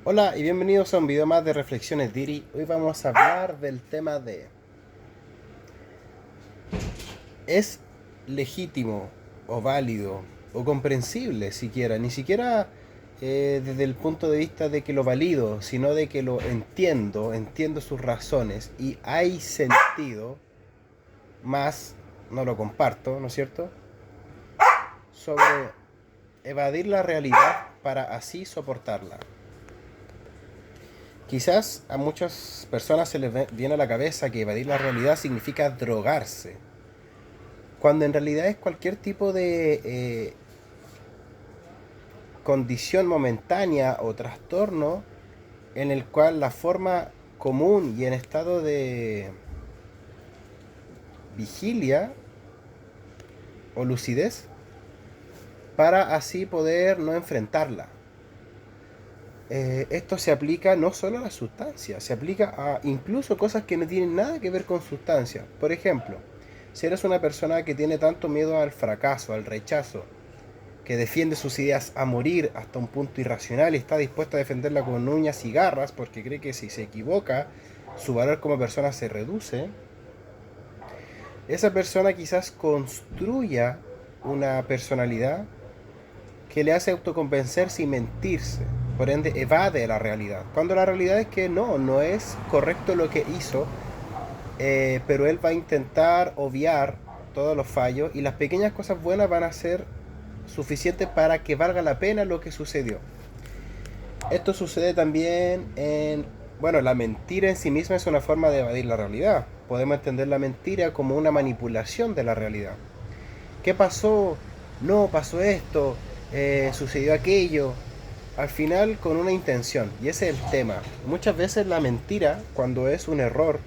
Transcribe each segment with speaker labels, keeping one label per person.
Speaker 1: Hola y bienvenidos a un video más de Reflexiones Diri. Hoy vamos a hablar del tema de ¿es legítimo o válido o comprensible siquiera? Ni siquiera desde el punto de vista de que lo valido, sino de que lo entiendo sus razones y hay sentido, más no lo comparto, ¿no es cierto? Sobre evadir la realidad para así soportarla. Quizás a muchas personas se les viene a la cabeza que evadir la realidad significa drogarse, cuando en realidad es cualquier tipo de condición momentánea o trastorno en el cual la forma común y en estado de vigilia o lucidez para así poder no enfrentarla. Esto se aplica no solo a las sustancias, se aplica a incluso cosas que no tienen nada que ver con sustancias. Por ejemplo, si eres una persona que tiene tanto miedo al fracaso, al rechazo, que defiende sus ideas a morir hasta un punto irracional y está dispuesta a defenderla con uñas y garras porque cree que si se equivoca, su valor como persona se reduce, esa persona quizás construya una personalidad que le hace autoconvencerse y mentirse. Por ende, evade la realidad. Cuando la realidad es que no es correcto lo que hizo, pero él va a intentar obviar todos los fallos y las pequeñas cosas buenas van a ser suficientes para que valga la pena lo que sucedió. Esto sucede también bueno, la mentira en sí misma es una forma de evadir la realidad. Podemos entender la mentira como una manipulación de la realidad. ¿Qué pasó? No, pasó esto, sucedió aquello. Al final con una intención, y ese es el tema. Muchas veces la mentira, cuando es un error,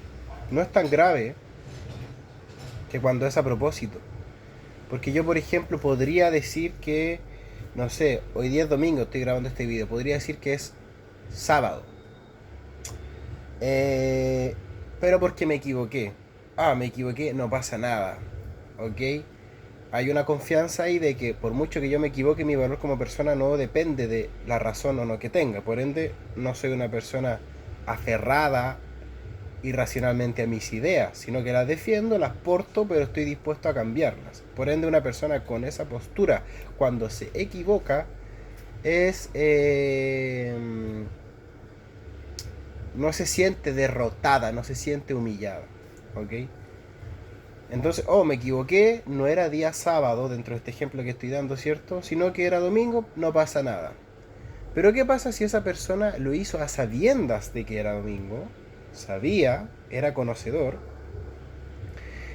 Speaker 1: no es tan grave que cuando es a propósito. Porque yo, por ejemplo, podría decir que, no sé, hoy día es domingo, estoy grabando este video, podría decir que es sábado. Eh, pero porque me equivoqué. Me equivoqué, no pasa nada. ¿Ok? Hay una confianza ahí de que por mucho que yo me equivoque, mi valor como persona no depende de la razón o no que tenga. Por ende, no soy una persona aferrada irracionalmente a mis ideas, sino que las defiendo, las porto, pero estoy dispuesto a cambiarlas. Por ende, una persona con esa postura, cuando se equivoca, es no se siente derrotada, no se siente humillada. ¿Ok? Entonces, me equivoqué, no era día sábado dentro de este ejemplo que estoy dando, ¿cierto? Sino que era domingo, no pasa nada. Pero ¿qué pasa si esa persona lo hizo a sabiendas de que era domingo? Sabía, era conocedor,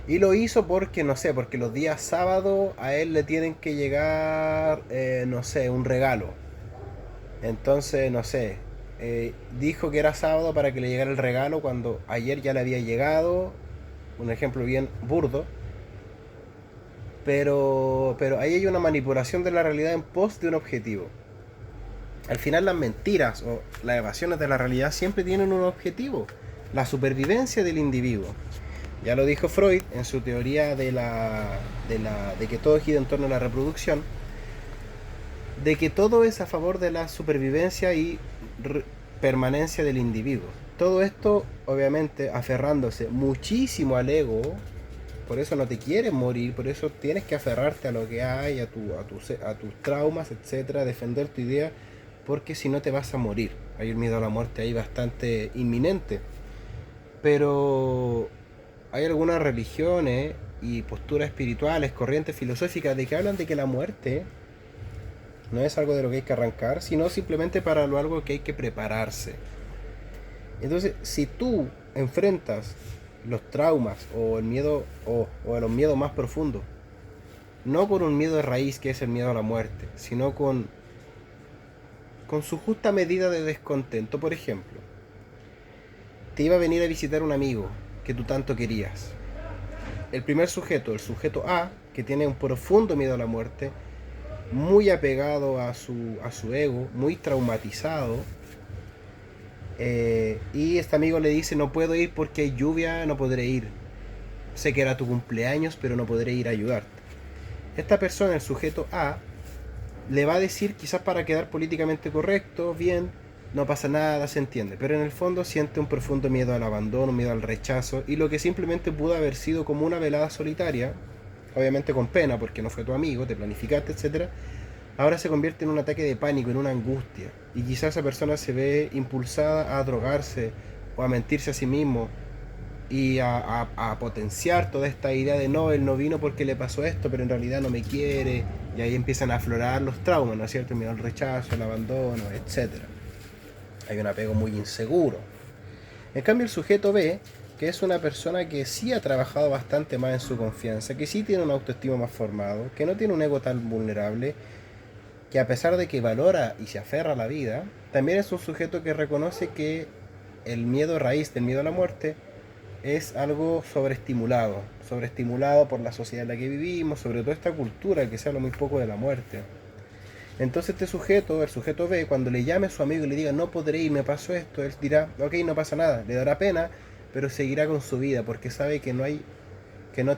Speaker 1: y lo hizo porque, no sé, porque los días sábado a él le tienen que llegar, no sé, un regalo. Entonces, no sé, dijo que era sábado para que le llegara el regalo cuando ayer ya le había llegado. Un ejemplo bien burdo. Pero ahí hay una manipulación de la realidad en pos de un objetivo. Al final las mentiras o las evasiones de la realidad siempre tienen un objetivo, la supervivencia del individuo. Ya lo dijo Freud en su teoría de que todo gira en torno a la reproducción, de que todo es a favor de la supervivencia y permanencia del individuo. Todo esto, obviamente, aferrándose muchísimo al ego. Por eso no te quieres morir, por eso tienes que aferrarte a lo que hay, a tus traumas, etcétera, defender tu idea, porque si no te vas a morir. Hay un miedo a la muerte ahí bastante inminente. Pero hay algunas religiones y posturas espirituales, corrientes filosóficas de que hablan de que la muerte no es algo de lo que hay que arrancar, sino simplemente para algo que hay que prepararse. Entonces, si tú enfrentas los traumas o el miedo o los miedos más profundos, no con un miedo de raíz que es el miedo a la muerte, sino con su justa medida de descontento. Por ejemplo, te iba a venir a visitar un amigo que tú tanto querías. El primer sujeto, el sujeto A, que tiene un profundo miedo a la muerte, muy apegado a su ego, muy traumatizado, y este amigo le dice: no puedo ir porque hay lluvia, no podré ir. Sé que era tu cumpleaños, pero no podré ir a ayudarte. Esta persona, el sujeto A, le va a decir, quizás para quedar políticamente correcto, bien, no pasa nada, se entiende, pero en el fondo siente un profundo miedo al abandono, miedo al rechazo, y lo que simplemente pudo haber sido como una velada solitaria, obviamente con pena porque no fue tu amigo, te planificaste, etcétera, ahora se convierte en un ataque de pánico, en una angustia, y quizás esa persona se ve impulsada a drogarse o a mentirse a sí mismo y a potenciar toda esta idea de no, él no vino porque le pasó esto, pero en realidad no me quiere, y ahí empiezan a aflorar los traumas, ¿no es cierto? El miedo al rechazo, el abandono, etcétera. Hay un apego muy inseguro. En cambio el sujeto B, que es una persona que sí ha trabajado bastante más en su confianza, que sí tiene un autoestima más formado, que no tiene un ego tan vulnerable, que a pesar de que valora y se aferra a la vida, también es un sujeto que reconoce que el miedo raíz del miedo a la muerte es algo sobreestimulado por la sociedad en la que vivimos, sobre todo esta cultura que se habla muy poco de la muerte. Entonces este sujeto, el sujeto B, cuando le llame a su amigo y le diga no podré ir, me pasó esto, él dirá, ok, no pasa nada, le dará pena, pero seguirá con su vida porque sabe que no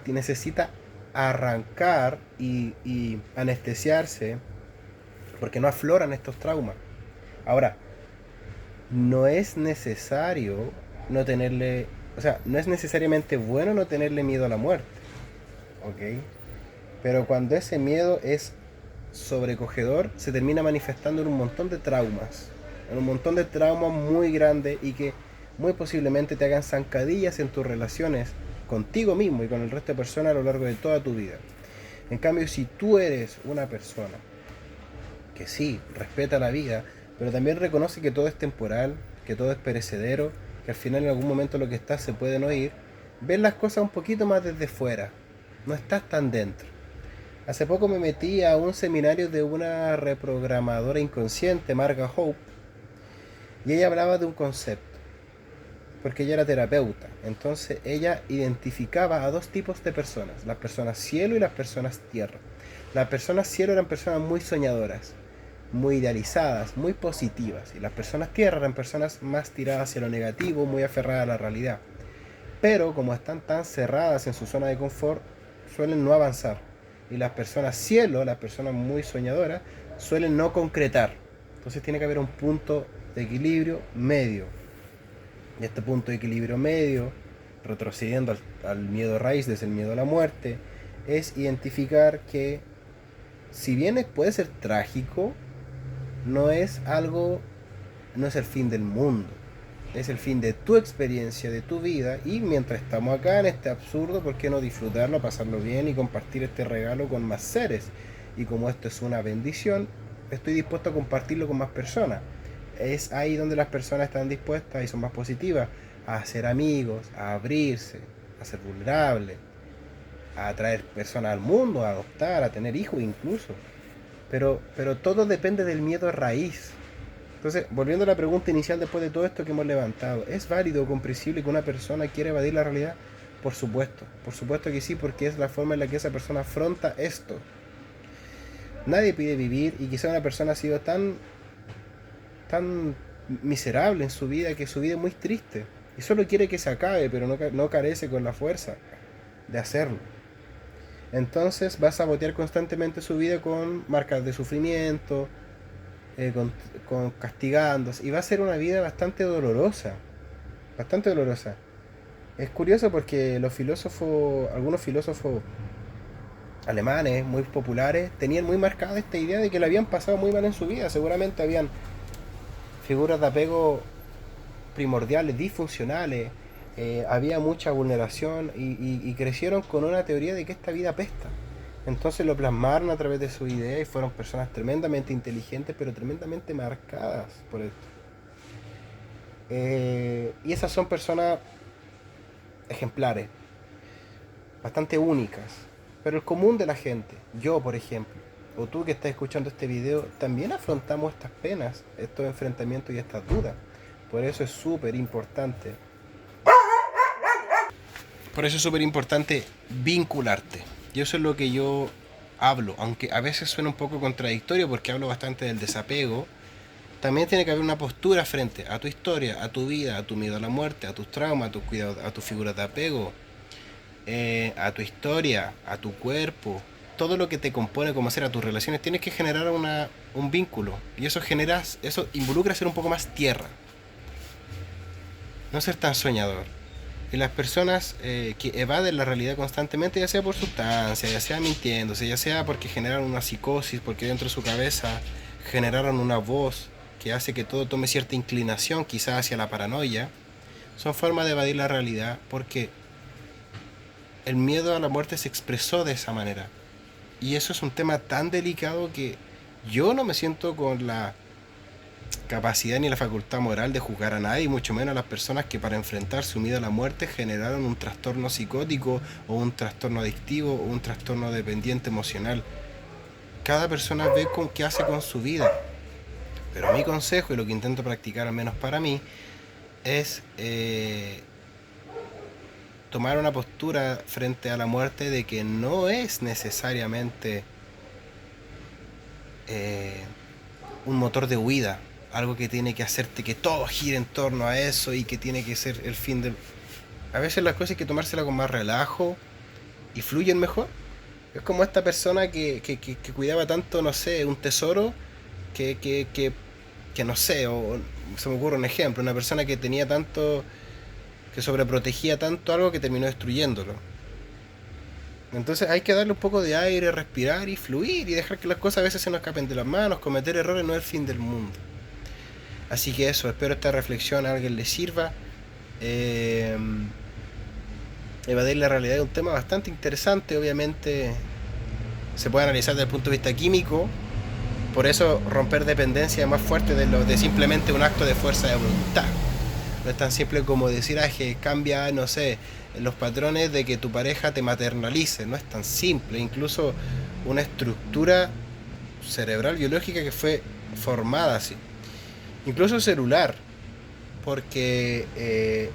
Speaker 1: necesita arrancar y anestesiarse porque no afloran estos traumas. Ahora, no es necesario no tenerle, o sea, no es necesariamente bueno no tenerle miedo a la muerte, ¿ok? Pero cuando ese miedo es sobrecogedor, se termina manifestando en un montón de traumas muy grandes y que muy posiblemente te hagan zancadillas en tus relaciones contigo mismo y con el resto de personas a lo largo de toda tu vida. En cambio, si tú eres una persona que sí, respeta la vida, pero también reconoce que todo es temporal, que todo es perecedero, que al final en algún momento lo que estás se puede no ir, ves las cosas un poquito más desde fuera, no estás tan dentro. Hace poco me metí a un seminario de una reprogramadora inconsciente, Marga Hope, y ella hablaba de un concepto, porque ella era terapeuta. Entonces ella identificaba a dos tipos de personas, las personas cielo y las personas tierra. Las personas cielo eran personas muy soñadoras, muy idealizadas, muy positivas, y las personas tierra eran personas más tiradas hacia lo negativo, muy aferradas a la realidad. Pero como están tan cerradas en su zona de confort, suelen no avanzar. Y las personas cielo, las personas muy soñadoras, suelen no concretar. Entonces tiene que haber un punto de equilibrio medio. Y este punto de equilibrio medio, retrocediendo al miedo raíz, desde el miedo a la muerte, es identificar que si bien puede ser trágico, no es el fin del mundo. Es el fin de tu experiencia, de tu vida, y mientras estamos acá en este absurdo, ¿por qué no disfrutarlo, pasarlo bien y compartir este regalo con más seres? Y como esto es una bendición, estoy dispuesto a compartirlo con más personas. Es ahí donde las personas están dispuestas y son más positivas a hacer amigos, a abrirse, a ser vulnerables, a atraer personas al mundo, a adoptar, a tener hijos incluso. Pero todo depende del miedo raíz. Entonces, volviendo a la pregunta inicial después de todo esto que hemos levantado, ¿es válido o comprensible que una persona quiera evadir la realidad? Por supuesto que sí, porque es la forma en la que esa persona afronta esto. Nadie pide vivir y quizá una persona ha sido tan miserable en su vida que su vida es muy triste y solo quiere que se acabe, pero no carece con la fuerza de hacerlo. Entonces va a sabotear constantemente su vida con marcas de sufrimiento, con castigándose, y va a ser una vida bastante dolorosa, bastante dolorosa. Es curioso porque algunos filósofos alemanes muy populares tenían muy marcada esta idea de que le habían pasado muy mal en su vida. Seguramente habían figuras de apego primordiales, disfuncionales, había mucha vulneración y crecieron con una teoría de que esta vida apesta. Entonces lo plasmaron a través de su idea y fueron personas tremendamente inteligentes, pero tremendamente marcadas por esto. Y esas son personas ejemplares, bastante únicas. Pero el común de la gente, yo por ejemplo, o tú que estás escuchando este video, también afrontamos estas penas, estos enfrentamientos y estas dudas. Por eso es súper importante. Por eso es súper importante vincularte. Y eso es lo que yo hablo, aunque a veces suena un poco contradictorio porque hablo bastante del desapego. También tiene que haber una postura frente a tu historia, a tu vida, a tu miedo a la muerte, a tus traumas, a tus cuidados, a tus figuras de apego, a tu historia, a tu cuerpo, todo lo que te compone como ser a tus relaciones, tienes que generar un vínculo. Y eso involucra ser un poco más tierra. No ser tan soñador. Y las personas que evaden la realidad constantemente, ya sea por sustancia, ya sea mintiéndose, ya sea porque generan una psicosis, porque dentro de su cabeza generaron una voz que hace que todo tome cierta inclinación, quizás hacia la paranoia, son formas de evadir la realidad porque el miedo a la muerte se expresó de esa manera. Y eso es un tema tan delicado que yo no me siento con la capacidad ni la facultad moral de juzgar a nadie, y mucho menos a las personas que para enfrentar su miedo a la muerte generaron un trastorno psicótico o un trastorno adictivo o un trastorno dependiente emocional. Cada persona ve con qué hace con su vida. Pero mi consejo, y lo que intento practicar al menos para mí, es tomar una postura frente a la muerte de que no es necesariamente un motor de huida, algo que tiene que hacerte que todo gire en torno a eso y que tiene que ser el fin del... A veces las cosas hay que tomárselas con más relajo y fluyen mejor. Es como esta persona que cuidaba tanto, no sé, un tesoro que no sé, o se me ocurre un ejemplo, una persona que tenía tanto, que sobreprotegía tanto algo que terminó destruyéndolo. Entonces hay que darle un poco de aire, respirar y fluir y dejar que las cosas a veces se nos escapen de las manos. Cometer errores no es el fin del mundo. Así que eso, espero esta reflexión a alguien le sirva. Evadir la realidad es un tema bastante interesante, obviamente se puede analizar desde el punto de vista químico. Por eso romper dependencia es más fuerte de simplemente un acto de fuerza de voluntad. No es tan simple como decir, que cambia, no sé, los patrones de que tu pareja te maternalice. No es tan simple. Incluso una estructura cerebral biológica que fue formada así. Incluso celular. Porque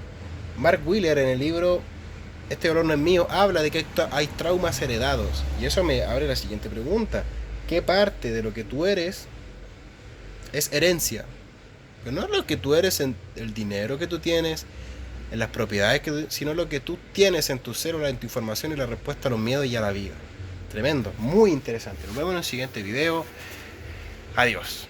Speaker 1: Mark Wheeler en el libro Este dolor no es mío habla de que hay traumas heredados. Y eso me abre la siguiente pregunta. ¿Qué parte de lo que tú eres es herencia? Pero no lo que tú eres en el dinero que tú tienes, en las propiedades, sino lo que tú tienes en tu célula, en tu información y la respuesta a los miedos y a la vida. Tremendo, muy interesante. Nos vemos en el siguiente video. Adiós.